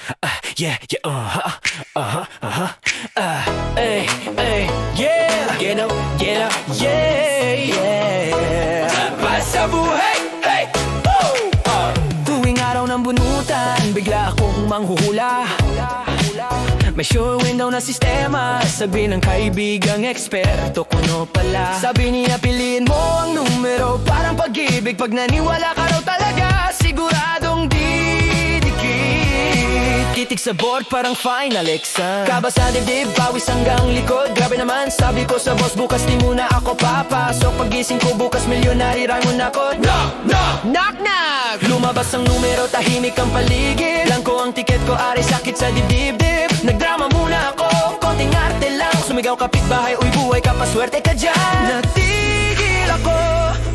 Yeah, hey, yeah, get up, yeah. Para sa buhay, hey, woo! Tuwing araw ng bunutan, bigla akong manghuhula. May sure window na sistema, sabi ng kaibigang eksperto kuno pala. Sabi niya piliin mo ang numero, parang pag-ibig. Pag naniwala ka raw talaga, siguradong didikit. Kitik sa board parang final exam, kaba sa dibdib, pawis hanggang likod. Grabe naman, sabi ko sa boss, bukas di muna ako papasok. Pagising ko bukas, milyonary Raymond ako. Knock, knock, knock, knock. Lumabas ang numero, tahimik ang paligid. Lang ko ang tiket ko, ari sakit sa dibdib. Nagdrama muna ako, konting arte lang. Sumigaw kapitbahay, uy buhay ka, paswerte ka dyan. Natigil ako,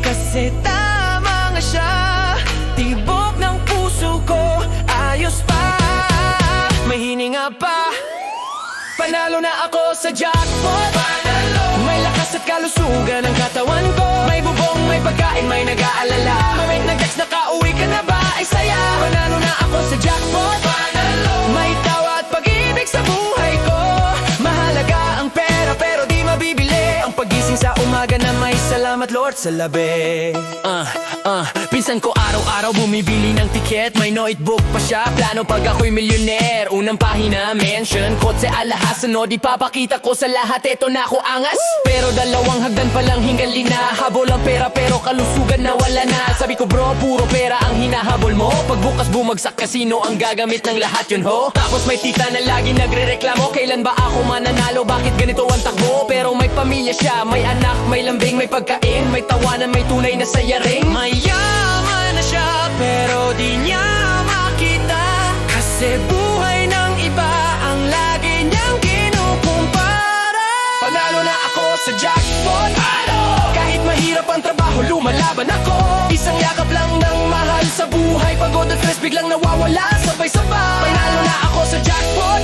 kasi tama nga siya. Tibok ng puso ko, ayos pa. May hininga pa. Panalo na ako sa jackpot. Panalo. May lakas at kalusugan ang katawan ko. May bubong, may pagkain, may nag-aalala. Mamit nag-text, nakauwi ka na ba? Ay saya. Panalo na ako sa jackpot. Panalo. May tawa at pag-ibig sa buhay ko. Mahalaga ang pera pero di mabibili ang pagising sa umaga na may salamat Lord sa labi. Pinsan ko araw-araw bumibili ng tiket. May notebook pa siya, plano pag ako'y milyoner. Unang pahina, mention, kotse alahas. Ano di papakita ko sa lahat, eto na ako angas. Pero dalawang hagdan palang hingali na. Habol ang pera pero kalusugan na wala na. Sabi ko bro, puro pera ang hinahabol mo. Pagbukas bumagsak kasino ang gagamit ng lahat yun ho. Tapos may tita na lagi nagre-reklamo, kailan ba ako mananalo, bakit ganito ang takbo? Pero may pamilya siya, may anak, may lambing, may pagkain, may tawanan, may tunay na sayaring. Mayaman na siya pero di niya makita, kasi buhay ng iba ang lagi niyang kinukumpara. Panalo na ako sa jackpot. Kahit mahirap ang trabaho, lumalaban ako. Isang yakap lang ng mahal sa buhay, pagod at stress biglang nawawala, sabay-sabay. Panalo na ako sa jackpot.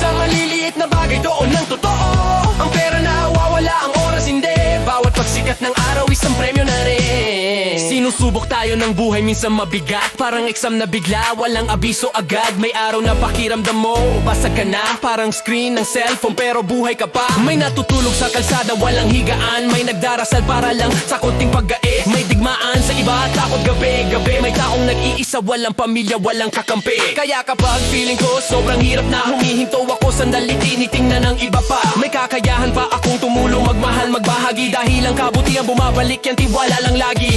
Sa maliliit na bagay doon ang totoo. Ang pera nawawala, ang oras hindi. Bawat pagsikat ng araw, isang premyo na rin. Sinusubok tayo ng buhay, minsan mabigat. Parang exam na bigla, walang abiso agad. May araw na pakiramdam mo, basag ka na. Parang screen ng cellphone pero buhay ka pa. May natutulog sa kalsada, walang higaan. May nagdarasal para lang sa konting paggae. May digmaan sa iba, takot gabi-gabi. May taong nag-iisa, walang pamilya, walang kakampi. Kaya kapag feeling ko sobrang hirap na, humihinto ako sandali, tinitingnan ng iba pa. May kakayahan pa akong tumulong, magmahal, magbahagi. Dahil ang kabutihan bumabalik, yan tiwala lang lagi.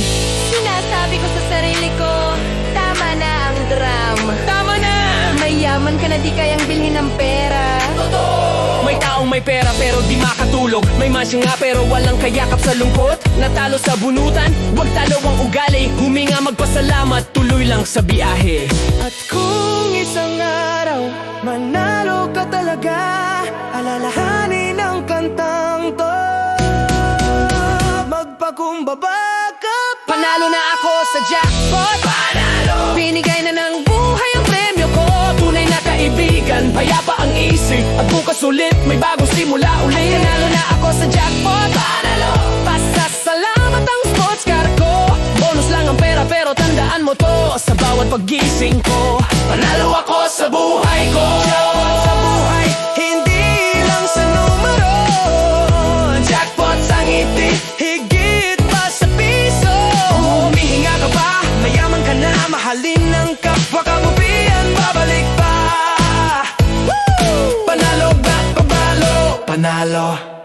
Sinasabi ko sa sarili ko, tama na ang drum. Tama na! Mayaman ka na, di kayang bilhin ng pera. May taong may pera pero di makatulog. May mansya nga pero walang kayakap sa lungkot. Natalo sa bunutan, wag talo ang ugali. Huminga magpasalamat, tuloy lang sa biyahe. At kung isang araw manalo ka talaga, alalahanin ang kantang to. Magpakumbaba ka pa. Panalo na ako sa jackpot. Panalo! Binigay na ng buhay ang premyo ko. Tunay na kaibigan, payapa ang isip. At bukas ulit, may bagong simula ulit. Panalo na ako sa jackpot. Panalo! Pasasalamat ang sports car ko. Bonus lang ang pera pero tandaan mo to. Sa bawat pagising ko, panalo ako sa buhay ko. Jackpot sa buhay, hindi lang sa numero. Jackpot sa ngiti, higit pa sa piso. Humihinga ka pa, mayaman ka na. Mahalin ng kapwa, kabubian, babalik pa. Woo! Panalo, back, pabalo. Panalo.